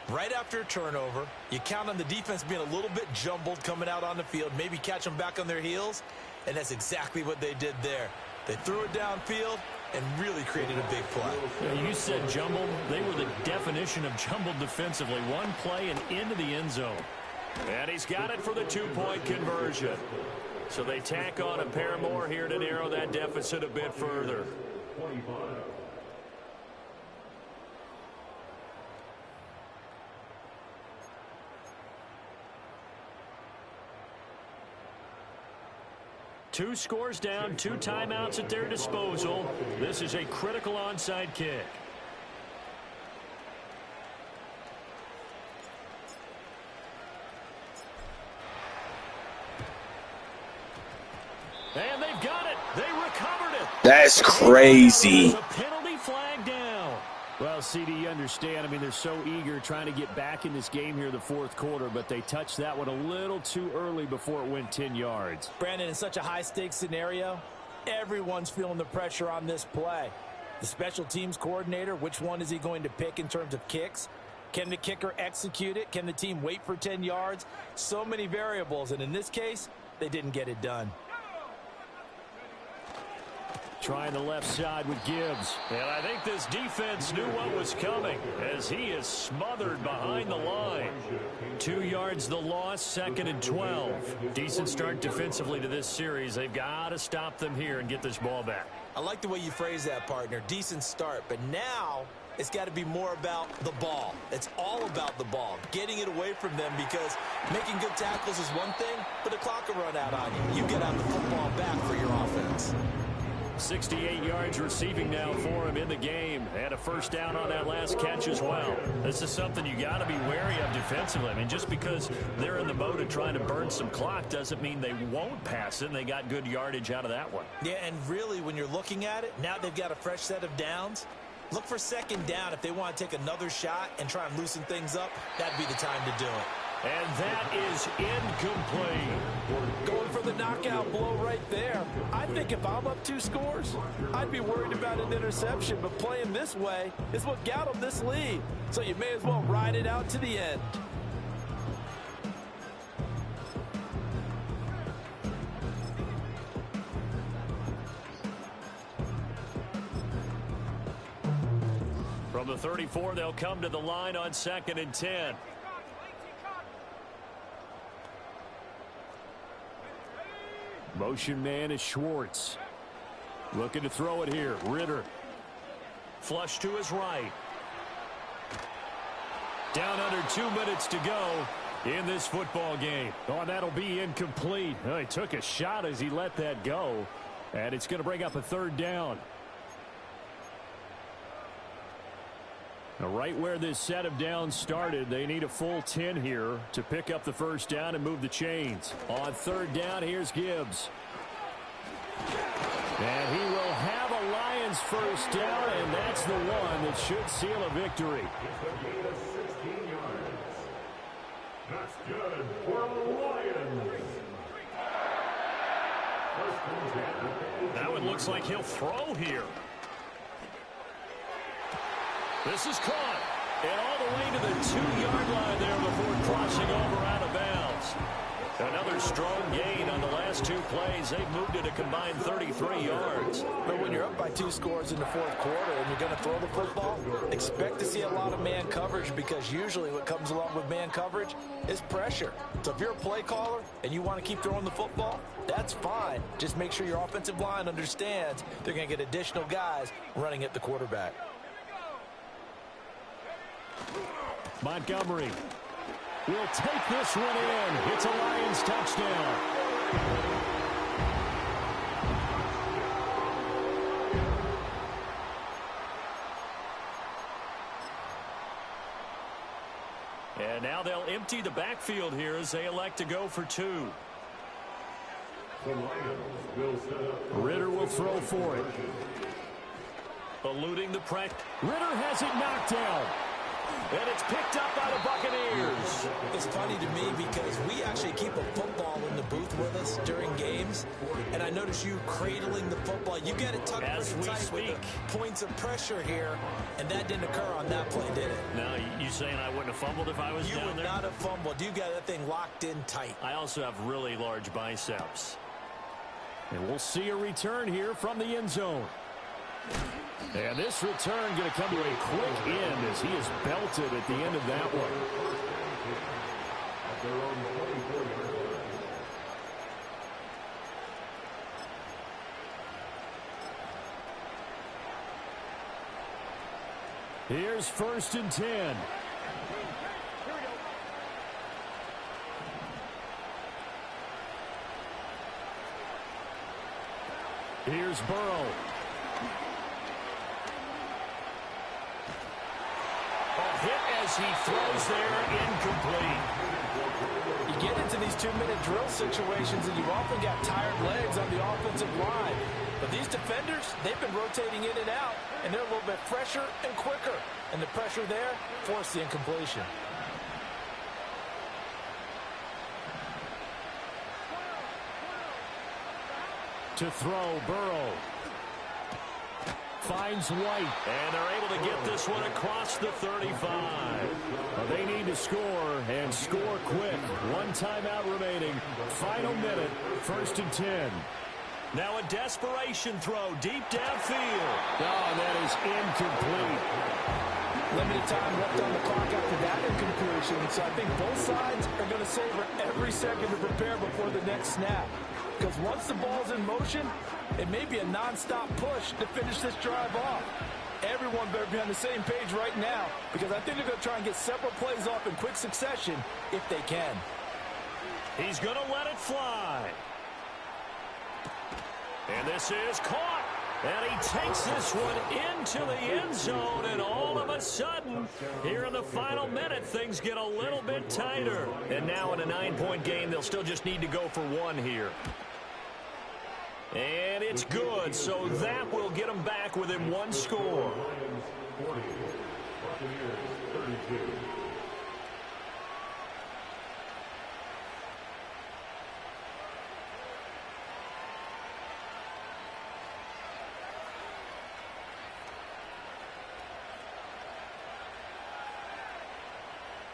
Right after a turnover, you count on the defense being a little bit jumbled coming out on the field, maybe catch them back on their heels. And that's exactly what they did there. They threw it downfield and really created a big play. Yeah, you said jumbled. They were the definition of jumbled defensively. One play and into the end zone. And he's got it for the 2-point conversion. So they tack on a pair more here to narrow that deficit a bit further. 25. Two scores down, 2 timeouts at their disposal. This is a critical onside kick. And they've got it. They recovered it. That's crazy. A penalty flag down. Well, CD, you understand. I mean, they're so eager trying to get back in this game here in the 4th quarter, but they touched that one a little too early before it went 10 yards. Brandon, in such a high-stakes scenario, everyone's feeling the pressure on this play. The special teams coordinator, which one is he going to pick in terms of kicks? Can the kicker execute it? Can the team wait for 10 yards? So many variables, and in this case, they didn't get it done. Trying the left side with Gibbs. And I think this defense knew what was coming as he is smothered behind the line. 2 yards the loss, 2nd and 12. Decent start defensively to this series. They've got to stop them here and get this ball back. I like the way you phrase that, partner. Decent start, but now it's got to be more about the ball. It's all about the ball, getting it away from them, because making good tackles is one thing, but the clock will run out on you. You get out the football back for your offense. 68 yards receiving now for him in the game. Had a first down on that last catch as well. This is something you got to be wary of defensively. I mean, just because they're in the mode of trying to burn some clock doesn't mean they won't pass it. And they got good yardage out of that one. Yeah, and really, when you're looking at it, now they've got a fresh set of downs. Look for second down if they want to take another shot and try and loosen things up. That'd be the time to do it. And that is incomplete. Going for the knockout blow right there. I think if I'm up 2 scores, I'd be worried about an interception. But playing this way is what got them this lead. So you may as well ride it out to the end. From the 34, they'll come to the line on 2nd and 10. Motion man is Schwartz. Looking to throw it here. Ritter. Flush to his right. Down under 2 minutes to go in this football game. Oh, that'll be incomplete. Oh, he took a shot as he let that go. And it's going to bring up a 3rd down. Now, right where this set of downs started, they need a full 10 here to pick up the first down and move the chains. On 3rd down, here's Gibbs. And he will have a Lions first down, and that's the one that should seal a victory. That's good for the Lions. That one looks like he'll throw here. This is caught. And all the way to the 2-yard line there before crossing over out of bounds. Another strong gain on the last 2 plays. They've moved it a combined 33 yards. But when you're up by 2 scores in the 4th quarter and you're going to throw the football, expect to see a lot of man coverage, because usually what comes along with man coverage is pressure. So if you're a play caller and you want to keep throwing the football, that's fine. Just make sure your offensive line understands they're going to get additional guys running at the quarterback. Montgomery will take this one in. It's a Lions touchdown. And now they'll empty the backfield here as they elect to go for 2. The Lions will set up. Ritter will throw for it. Eluding the pressure. Ritter has it knocked down. And it's picked up by the Buccaneers. It's funny to me because we actually keep a football in the booth with us during games. And I notice you cradling the football. You get it tucked As pretty we tight speak. with the points of pressure here. And that didn't occur on that play, did it? Now, you saying I wouldn't have fumbled if I was You down would there? not have fumbled. You got that thing locked in tight. I also have really large biceps. And we'll see a return here from the end zone. And this return going to come to a quick end as he is belted at the end of that one. Here's 1st and 10. Here's Burrow. Hit as he throws there, incomplete. You get into these 2-minute drill situations and you've often got tired legs on the offensive line. But these defenders, they've been rotating in and out, and they're a little bit fresher and quicker. And the pressure there forced the incompletion. To throw, Burrow. Finds White. And they're able to get this one across the 35. Well, they need to score, and score quick. 1 timeout remaining. Final minute, 1st and 10. Now a desperation throw deep downfield. Oh, that is incomplete. Limited time left on the clock after that incompletion. So I think both sides are going to savor every second to prepare before the next snap. Because once the ball's in motion, it may be a nonstop push to finish this drive off. Everyone better be on the same page right now, because I think they're going to try and get several plays off in quick succession if they can. He's going to let it fly. And this is caught. And he takes this one into the end zone, and all of a sudden, here in the final minute, things get a little bit tighter. And now in a 9-point game, they'll still just need to go for one here. And it's good, so that will get them back within one score. Lions 40, Buccaneers 32.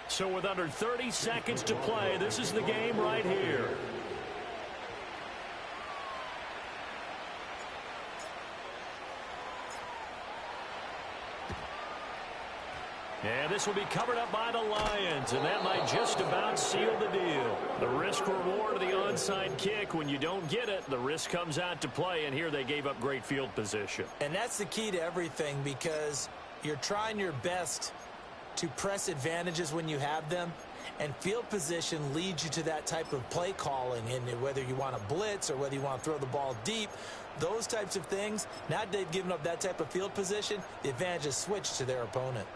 So with under 30 seconds to play, this is the game right here. And this will be covered up by the Lions, and that might just about seal the deal. The risk-reward of the onside kick, when you don't get it, the risk comes out to play, and here they gave up great field position. And that's the key to everything, because you're trying your best to press advantages when you have them, and field position leads you to that type of play calling. And whether you want to blitz or whether you want to throw the ball deep, those types of things, now that they've given up that type of field position, the advantage is switched to their opponent.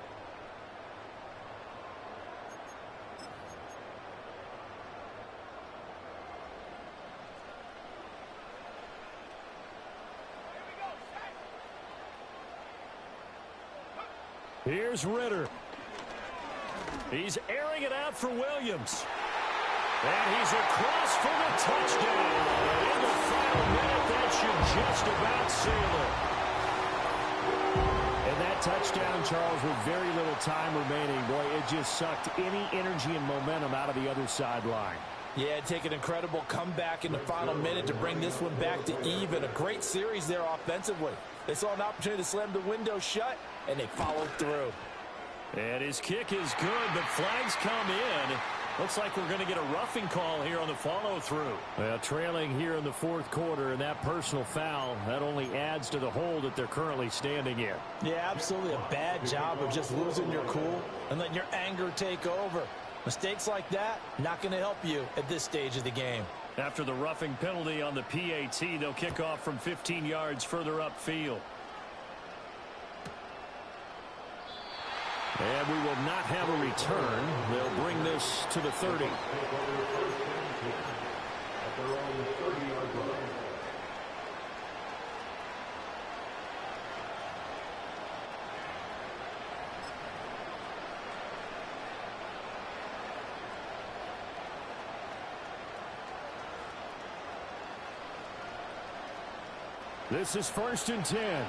Here's Ritter. He's airing it out for Williams. And he's across for the touchdown. In the final minute, that should just about seal it. And that touchdown, Charles, with very little time remaining, boy, it just sucked any energy and momentum out of the other sideline. Yeah, take an incredible comeback in the final minute to bring this one back to even. A great series there offensively. They saw an opportunity to slam the window shut, and they followed through. And his kick is good, but flags come in. Looks like we're going to get a roughing call here on the follow-through. Well, trailing here in the fourth quarter, and that personal foul, that only adds to the hole that they're currently standing in. Yeah, absolutely a bad job of just losing your cool and letting your anger take over. Mistakes like that, not going to help you at this stage of the game. After the roughing penalty on the PAT, they'll kick off from 15 yards further upfield. And we will not have a return. They'll bring this to the 30. At their own 30-yard line. This is 1st and 10.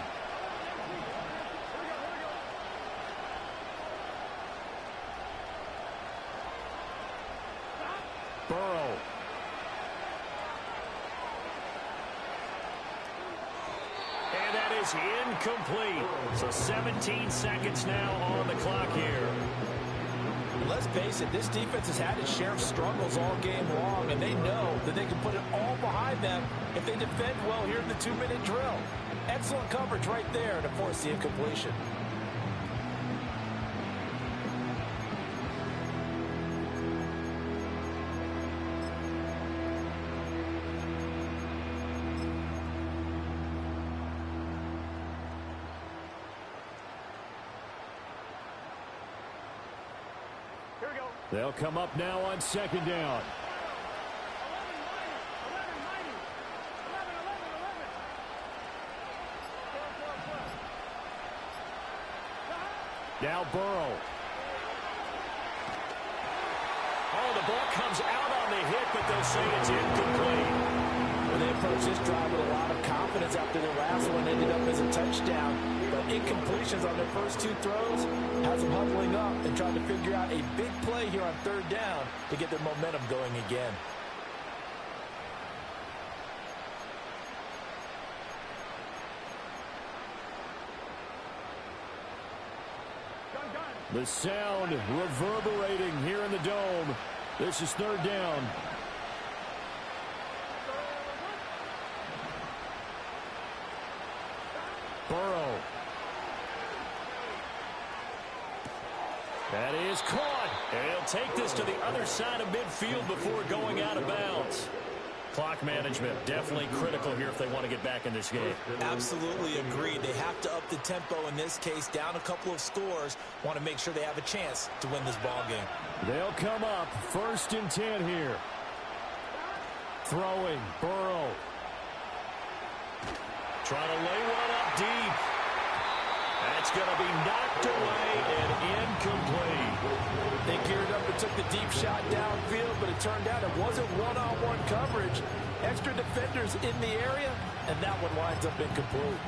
Burrow. And that is incomplete. So 17 seconds now on the clock here. Let's face it, this defense has had its share of struggles all game long, and they know that they can put it all behind them if they defend well here in the 2-minute drill. Excellent coverage right there to force the incompletion. They'll come up now on 2nd down. Now Burrow. Oh, the ball comes out on the hit, but they'll say it's incomplete. Well, they approached this drive with a lot of confidence after their last one ended up as a touchdown. But incompletions on their first 2 throws has them huddling up and trying to figure out a big play here on 3rd down to get their momentum going again. The sound reverberating here in the dome. This is 3rd down. Burrow. That is caught. And he'll take this to the other side of midfield before going out of bounds. Clock management, definitely critical here if they want to get back in this game. Absolutely agreed. They have to up the tempo in this case, down a couple of scores. Want to make sure they have a chance to win this ball game. They'll come up 1st and 10 here. Throwing, Burrow. Trying to lay one up deep. That's going to be knocked away and incomplete. They geared up and took the deep shot downfield, but it turned out it wasn't one-on-one coverage. Extra defenders in the area, and that one winds up incomplete.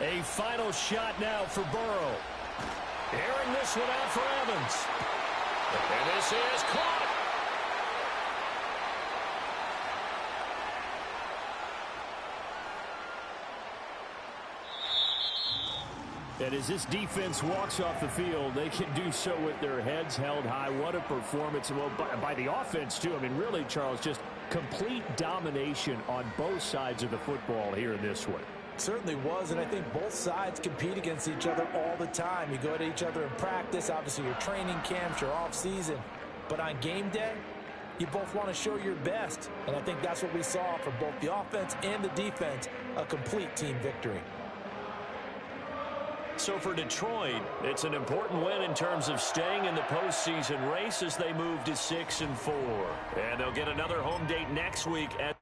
A final shot now for Burrow. Airing this one out for Evans. And this is caught. And as this defense walks off the field, they can do so with their heads held high. What a performance. Well, by the offense, too. I mean, really, Charles, just complete domination on both sides of the football here in this one. Certainly was, and I think both sides compete against each other all the time. You go to each other in practice, obviously your training camps, your off-season. But on game day, you both want to show your best. And I think that's what we saw from both the offense and the defense, a complete team victory. So for Detroit, it's an important win in terms of staying in the postseason race as they move to 6-4. And they'll get another home date next week at